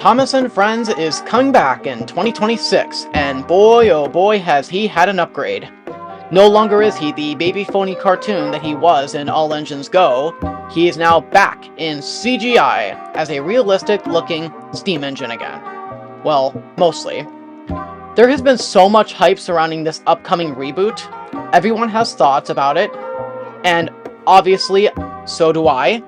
Thomas and Friends is coming back in 2026, and boy oh boy has he had an upgrade. No longer is he the baby phony cartoon that he was in All Engines Go. He is now back in CGI as a realistic looking steam engine again. Well, mostly. There has been so much hype surrounding this upcoming reboot. Everyone has thoughts about it, and obviously so do I.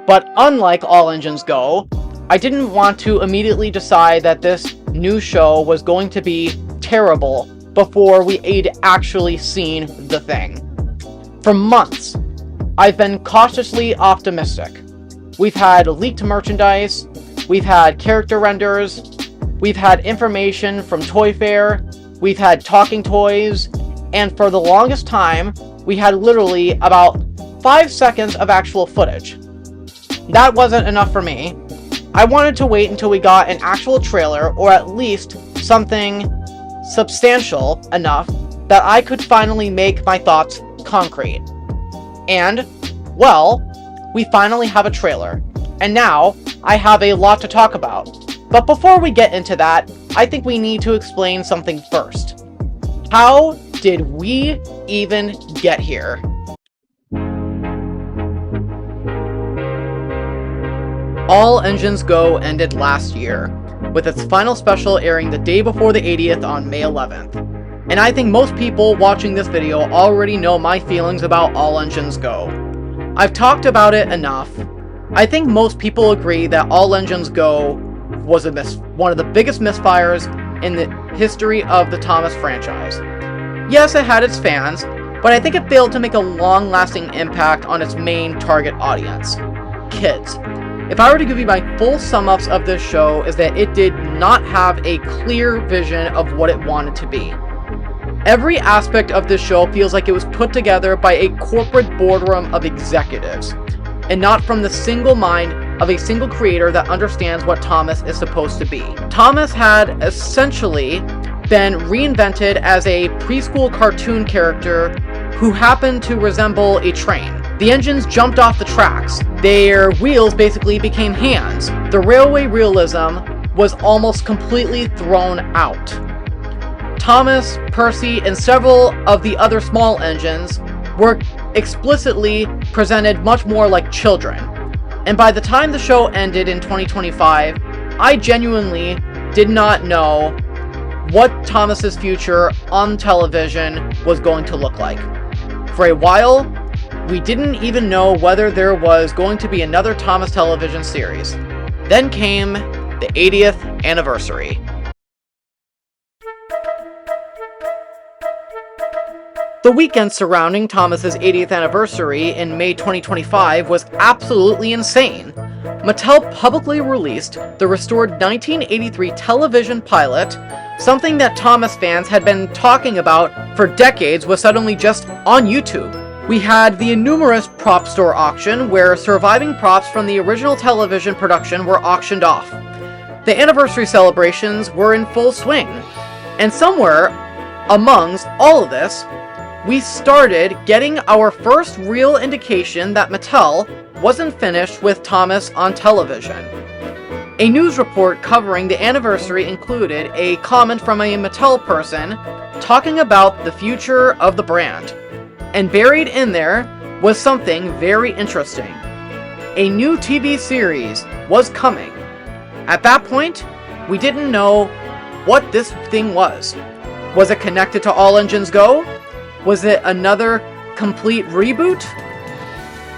But unlike All Engines Go, I didn't want to immediately decide that this new show was going to be terrible before we'd actually seen the thing. For months, I've been cautiously optimistic. We've had leaked merchandise, we've had character renders, we've had information from Toy Fair, we've had talking toys, and for the longest time, we had literally about 5 seconds of actual footage. That wasn't enough for me. I wanted to wait until we got an actual trailer, or at least something substantial enough that I could finally make my thoughts concrete. And, well, we finally have a trailer. And now, I have a lot to talk about. But before we get into that, I think we need to explain something first. How did we even get here? All Engines Go ended last year, with its final special airing the day before the 80th on May 11th. And I think most people watching this video already know my feelings about All Engines Go. I've talked about it enough. I think most people agree that All Engines Go was one of the biggest misfires in the history of the Thomas franchise. Yes, it had its fans, but I think it failed to make a long-lasting impact on its main target audience, kids. If I were to give you my full sum-ups of this show, is that it did not have a clear vision of what it wanted to be. Every aspect of this show feels like it was put together by a corporate boardroom of executives, and not from the single mind of a single creator that understands what Thomas is supposed to be. Thomas had essentially been reinvented as a preschool cartoon character who happened to resemble a train. The engines jumped off the tracks. Their wheels basically became hands. The railway realism was almost completely thrown out. Thomas, Percy, and several of the other small engines were explicitly presented much more like children. And by the time the show ended in 2025, I genuinely did not know what Thomas's future on television was going to look like. For a while, we didn't even know whether there was going to be another Thomas television series. Then came the 80th anniversary. The weekend surrounding Thomas's 80th anniversary in May 2025 was absolutely insane. Mattel publicly released the restored 1983 television pilot. Something that Thomas fans had been talking about for decades was suddenly just on YouTube. We had the numerous prop store auction, where surviving props from the original television production were auctioned off. The anniversary celebrations were in full swing, and somewhere amongst all of this, we started getting our first real indication that Mattel wasn't finished with Thomas on television. A news report covering the anniversary included a comment from a Mattel person talking about the future of the brand. And buried in there was something very interesting. A new TV series was coming. At that point, we didn't know what this thing was. Was it connected to All Engines Go? Was it another complete reboot?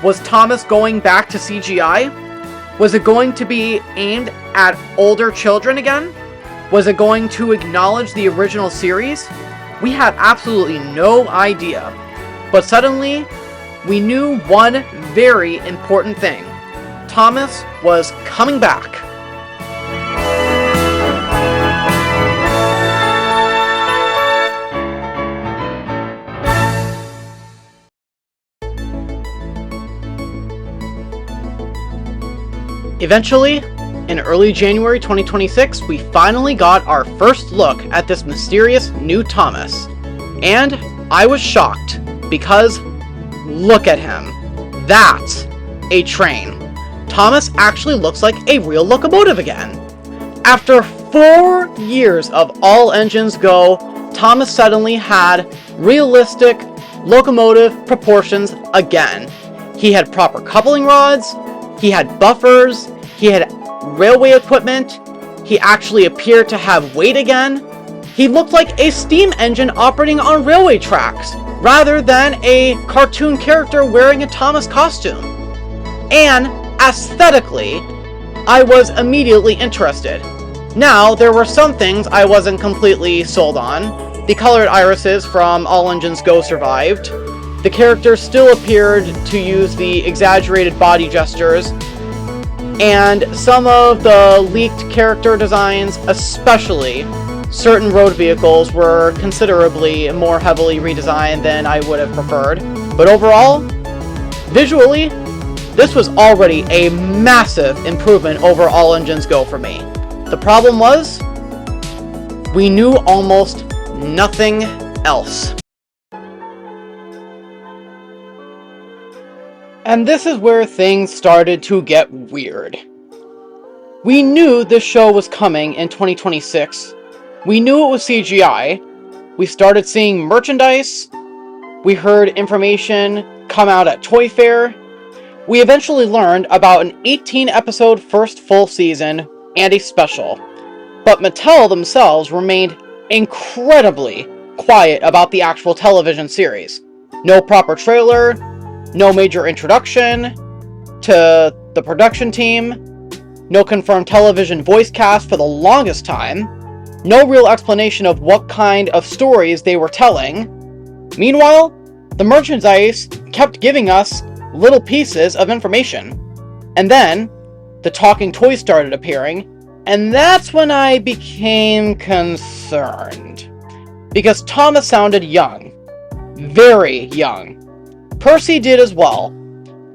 Was Thomas going back to CGI? Was it going to be aimed at older children again? Was it going to acknowledge the original series? We had absolutely no idea. But suddenly, we knew one very important thing. Thomas was coming back. Eventually, in early January 2026, we finally got our first look at this mysterious new Thomas. And I was shocked. Because, look at him. That's a train. Thomas actually looks like a real locomotive again. After 4 years of all engines go, Thomas suddenly had realistic locomotive proportions again. He had proper coupling rods, he had buffers, he had railway equipment, he actually appeared to have weight again. He looked like a steam engine operating on railway tracks, rather than a cartoon character wearing a Thomas costume. And aesthetically, I was immediately interested. Now, there were some things I wasn't completely sold on. The colored irises from All Engines Go survived. The character still appeared to use the exaggerated body gestures. And some of the leaked character designs, especially certain road vehicles, were considerably more heavily redesigned than I would have preferred. But overall, visually, this was already a massive improvement over All Engines Go for me. The problem was, we knew almost nothing else. And this is where things started to get weird. We knew this show was coming in 2026. We knew it was CGI. We started seeing merchandise. We heard information come out at Toy Fair. We eventually learned about an 18-episode first full season and a special. But Micheal themselves remained incredibly quiet about the actual television series. No proper trailer, no major introduction to the production team, no confirmed television voice cast for the longest time, no real explanation of what kind of stories they were telling. Meanwhile, the merchandise kept giving us little pieces of information. And then, the talking toys started appearing, and that's when I became concerned. Because Thomas sounded young. Very young. Percy did as well.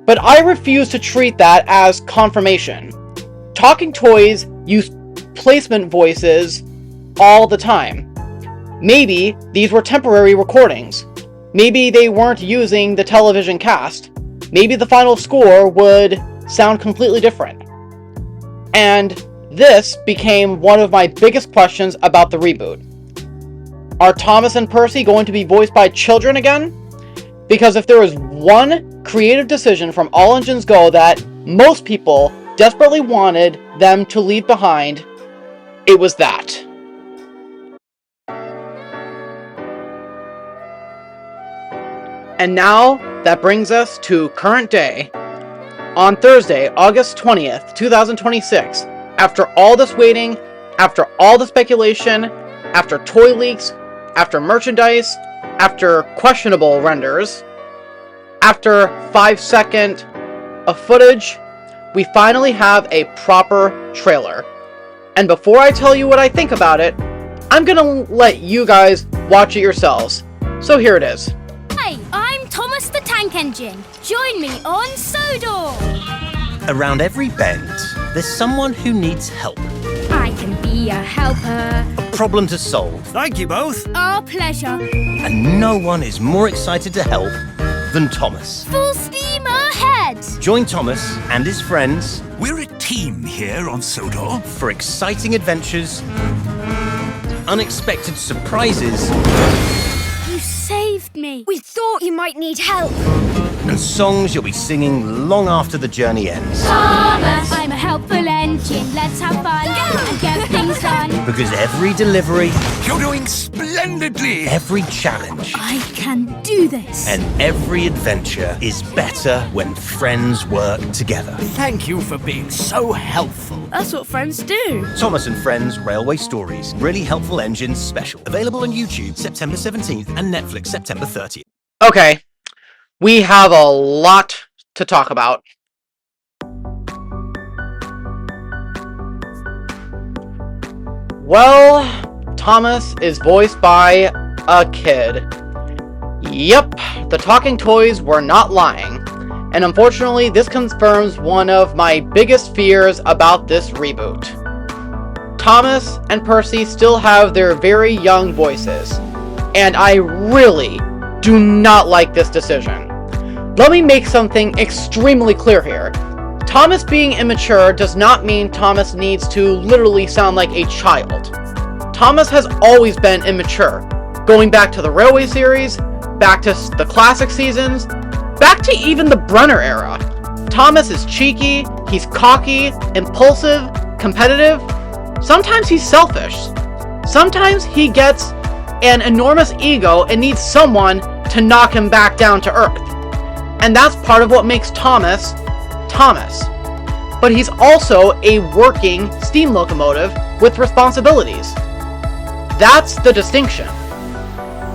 But I refuse to treat that as confirmation. Talking toys use placement voices all the time. Maybe these were temporary recordings. Maybe they weren't using the television cast. Maybe the final score would sound completely different. And this became one of my biggest questions about the reboot. Are Thomas and Percy going to be voiced by children again? Because if there was one creative decision from All Engines Go that most people desperately wanted them to leave behind, it was that. And now, that brings us to current day. On Thursday, August 20th, 2026, after all this waiting, after all the speculation, after toy leaks, after merchandise, after questionable renders, after 5 seconds of footage, we finally have a proper trailer. And before I tell you what I think about it, I'm gonna let you guys watch it yourselves. So here it is. Hi, I'm Thomas the Tank Engine. Join me on Sodor. Around every bend, there's someone who needs help. I can be a helper. A problem to solve. Thank you both. Our pleasure. And no one is more excited to help than Thomas. Full steam ahead. Join Thomas and his friends. We're a team here on Sodor. For exciting adventures, unexpected surprises, You saved me. We thought you might need help. and songs you'll be singing long after the journey ends. Thomas, I'm a helpful engine. Let's have fun and get things done. Because every delivery, You're doing splendidly. every challenge, I can do this. and every adventure is better when friends work together. Thank you for being so helpful. That's what friends do. Thomas and Friends Railway Stories. Really Helpful Engines Special. Available on YouTube September 17th and Netflix September 30th. Okay, we have a lot to talk about. Well, Thomas is voiced by a kid. Yep, the talking toys were not lying. And unfortunately, this confirms one of my biggest fears about this reboot. Thomas and Percy still have their very young voices, and I really do not like this decision. Let me make something extremely clear here. Thomas being immature does not mean Thomas needs to literally sound like a child. Thomas has always been immature, going back to the Railway series, back to the classic seasons, back to even the Brenner era. Thomas is cheeky, he's cocky, impulsive, competitive. Sometimes he's selfish. Sometimes he gets an enormous ego and needs someone to knock him back down to earth. And that's part of what makes Thomas, Thomas. But he's also a working steam locomotive with responsibilities. That's the distinction.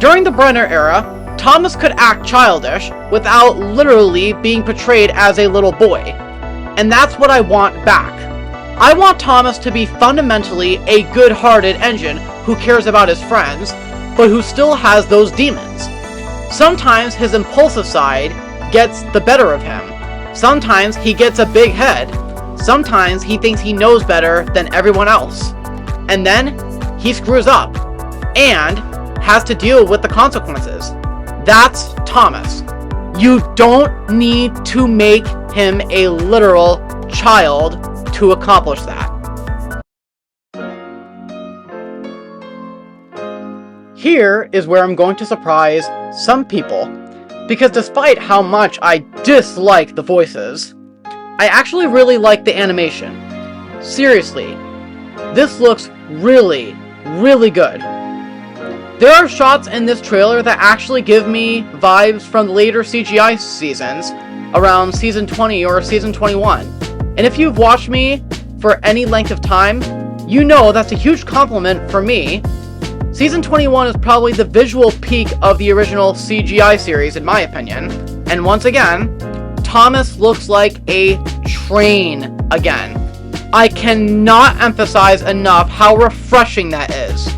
During the Brenner era, Thomas could act childish without literally being portrayed as a little boy. And that's what I want back. I want Thomas to be fundamentally a good-hearted engine who cares about his friends, but who still has those demons. Sometimes his impulsive side gets the better of him. Sometimes he gets a big head. Sometimes he thinks he knows better than everyone else. And then he screws up and has to deal with the consequences. That's Thomas. You don't need to make him a literal child to accomplish that. Here is where I'm going to surprise some people, because despite how much I dislike the voices, I actually really like the animation. Seriously, this looks really, really good. There are shots in this trailer that actually give me vibes from the later CGI seasons, around season 20 or season 21. And if you've watched me for any length of time, you know that's a huge compliment for me. Season 21 is probably the visual peak of the original CGI series, in my opinion. And once again, Thomas looks like a train again. I cannot emphasize enough how refreshing that is.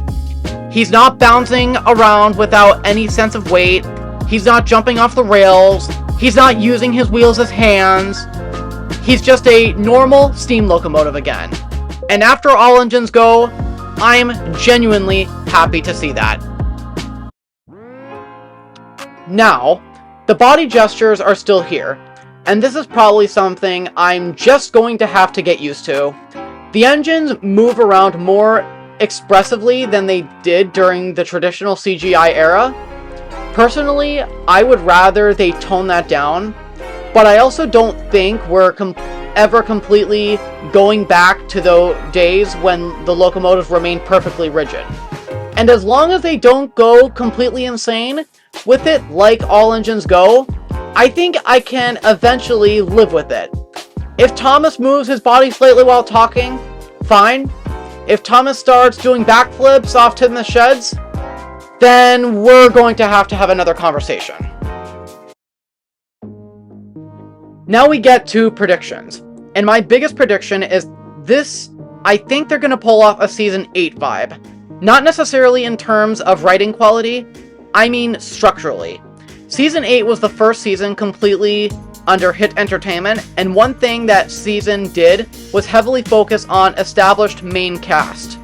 He's not bouncing around without any sense of weight. He's not jumping off the rails. He's not using his wheels as hands. He's just a normal steam locomotive again. And after all engines go, I'm genuinely happy to see that. Now, the body gestures are still here, and this is probably something I'm just going to have to get used to. The engines move around more expressively than they did during the traditional CGI era. Personally, I would rather they tone that down, but I also don't think we're ever completely going back to those days when the locomotives remained perfectly rigid. And as long as they don't go completely insane with it like all engines go, I think I can eventually live with it. If Thomas moves his body slightly while talking, fine. If Thomas starts doing backflips off to the sheds, then we're going to have another conversation. Now we get to predictions. And my biggest prediction is this: I think they're going to pull off a Season 8 vibe. Not necessarily in terms of writing quality, I mean structurally. Season 8 was the first season completely under Hit Entertainment, and one thing that season did was heavily focus on established main cast.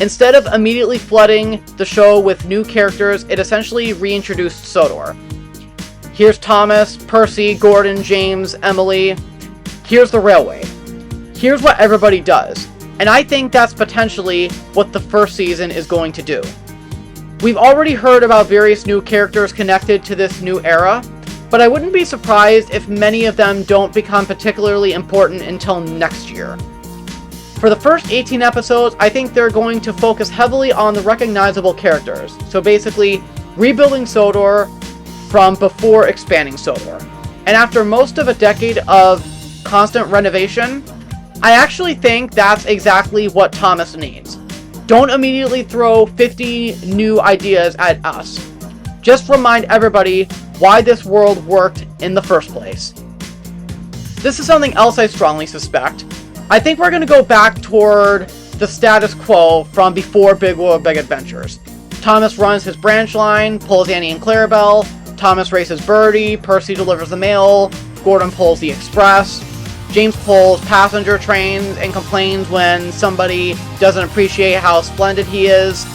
Instead of immediately flooding the show with new characters, it essentially reintroduced Sodor. Here's Thomas, Percy, Gordon, James, Emily. Here's the railway. Here's what everybody does. And I think that's potentially what the first season is going to do. We've already heard about various new characters connected to this new era, but I wouldn't be surprised if many of them don't become particularly important until next year. For the first 18 episodes, I think they're going to focus heavily on the recognizable characters. So basically, rebuilding Sodor from before expanding Sodor. And after most of a decade of constant renovation, I actually think that's exactly what Thomas needs. Don't immediately throw 50 new ideas at us. Just remind everybody why this world worked in the first place. This is something else I strongly suspect. I think we're going to go back toward the status quo from before Big World Big Adventures. Thomas runs his branch line, pulls Annie and Clarabelle. Thomas races Birdie, Percy delivers the mail, Gordon pulls the express, James pulls passenger trains and complains when somebody doesn't appreciate how splendid he is.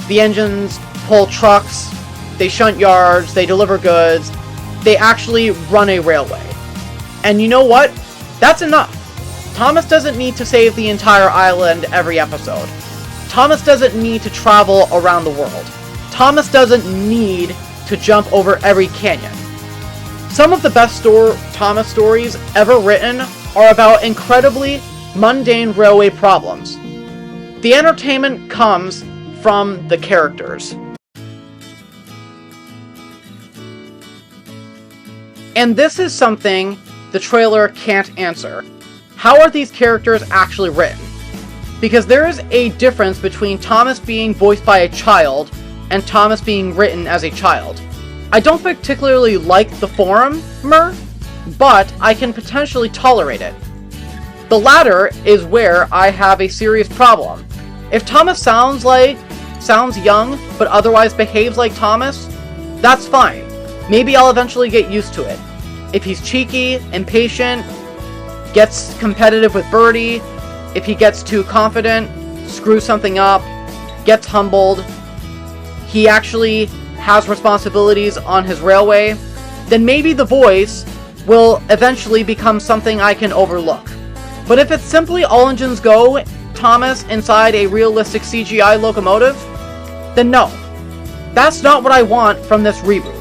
The engines pull trucks, they shunt yards, they deliver goods, they actually run a railway. And you know what? That's enough. Thomas doesn't need to save the entire island every episode. Thomas doesn't need to travel around the world. Thomas doesn't need to jump over every canyon. Some of the best Thomas stories ever written are about incredibly mundane railway problems. The entertainment comes from the characters. And this is something the trailer can't answer. How are these characters actually written? Because there is a difference between Thomas being voiced by a child and Thomas being written as a child. I don't particularly like the former, but I can potentially tolerate it. The latter is where I have a serious problem. If Thomas sounds young, but otherwise behaves like Thomas, that's fine. Maybe I'll eventually get used to it. If he's cheeky, impatient, gets competitive with Birdie, if he gets too confident, screws something up, gets humbled, he actually has responsibilities on his railway, then maybe the voice will eventually become something I can overlook. But if it's simply all engines go Thomas inside a realistic CGI locomotive, then no. That's not what I want from this reboot.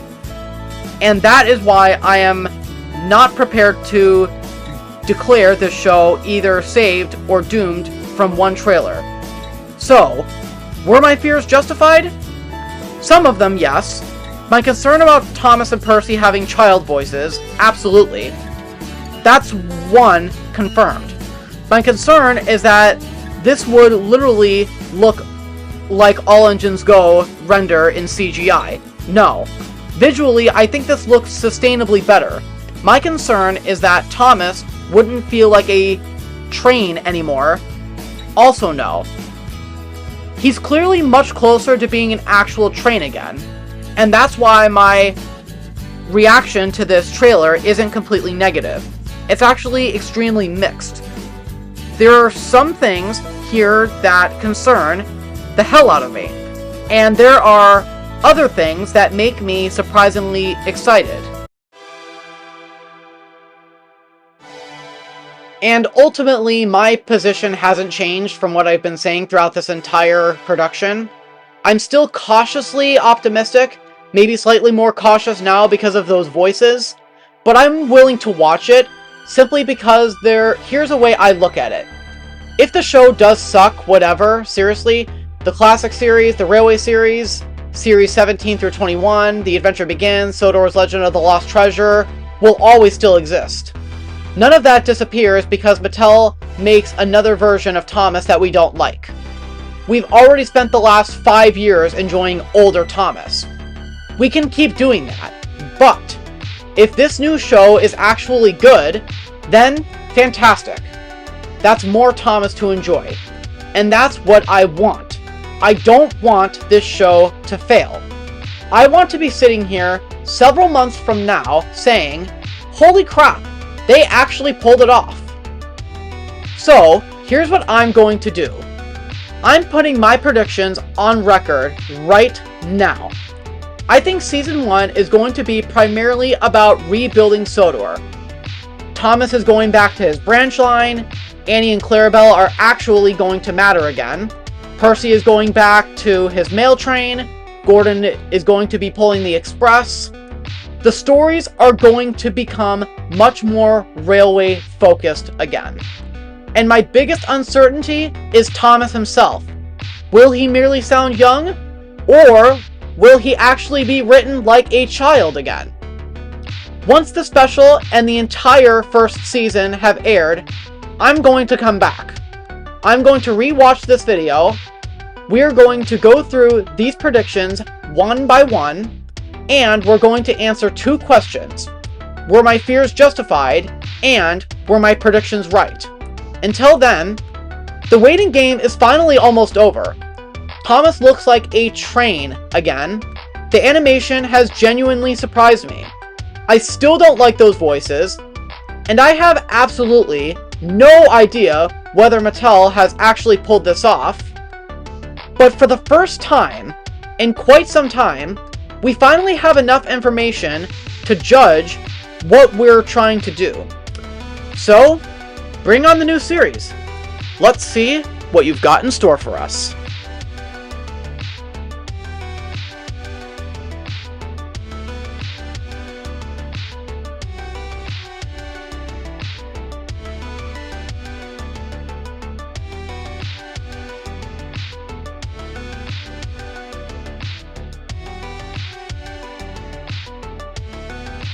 And that is why I am not prepared to declare this show either saved or doomed from one trailer. So, were my fears justified? Some of them, yes. My concern about Thomas and Percy having child voices, absolutely. That's one confirmed. My concern is that this would literally look like All Engines Go render in CGI. No. Visually, I think this looks sustainably better. My concern is that Thomas wouldn't feel like a train anymore. Also no. He's clearly much closer to being an actual train again. And that's why my reaction to this trailer isn't completely negative. It's actually extremely mixed. There are some things here that concern the hell out of me. And there are other things that make me surprisingly excited. And ultimately, my position hasn't changed from what I've been saying throughout this entire production. I'm still cautiously optimistic, maybe slightly more cautious now because of those voices, but I'm willing to watch it simply because here's a way I look at it. If the show does suck, whatever, seriously, the classic series, the Railway series, Series 17 through 21, The Adventure Begins, Sodor's Legend of the Lost Treasure, will always still exist. None of that disappears because Micheal makes another version of Thomas that we don't like. We've already spent the last 5 years enjoying older Thomas. We can keep doing that, but if this new show is actually good, then fantastic. That's more Thomas to enjoy. And that's what I want. I don't want this show to fail. I want to be sitting here several months from now saying, holy crap, they actually pulled it off. So, here's what I'm going to do. I'm putting my predictions on record right now. I think Season 1 is going to be primarily about rebuilding Sodor. Thomas is going back to his branch line, Annie and Clarabelle are actually going to matter again, Percy is going back to his mail train, Gordon is going to be pulling the express. The stories are going to become much more railway focused again. And my biggest uncertainty is Thomas himself. Will he merely sound young? Or will he actually be written like a child again? Once the special and the entire first season have aired, I'm going to come back. I'm going to rewatch this video. We're going to go through these predictions one by one, and we're going to answer 2 questions. Were my fears justified, and were my predictions right? Until then, the waiting game is finally almost over. Thomas looks like a train again. The animation has genuinely surprised me. I still don't like those voices, and I have absolutely no idea whether Micheal has actually pulled this off. But for the first time, in quite some time, we finally have enough information to judge what we're trying to do. So, bring on the new series. Let's see what you've got in store for us.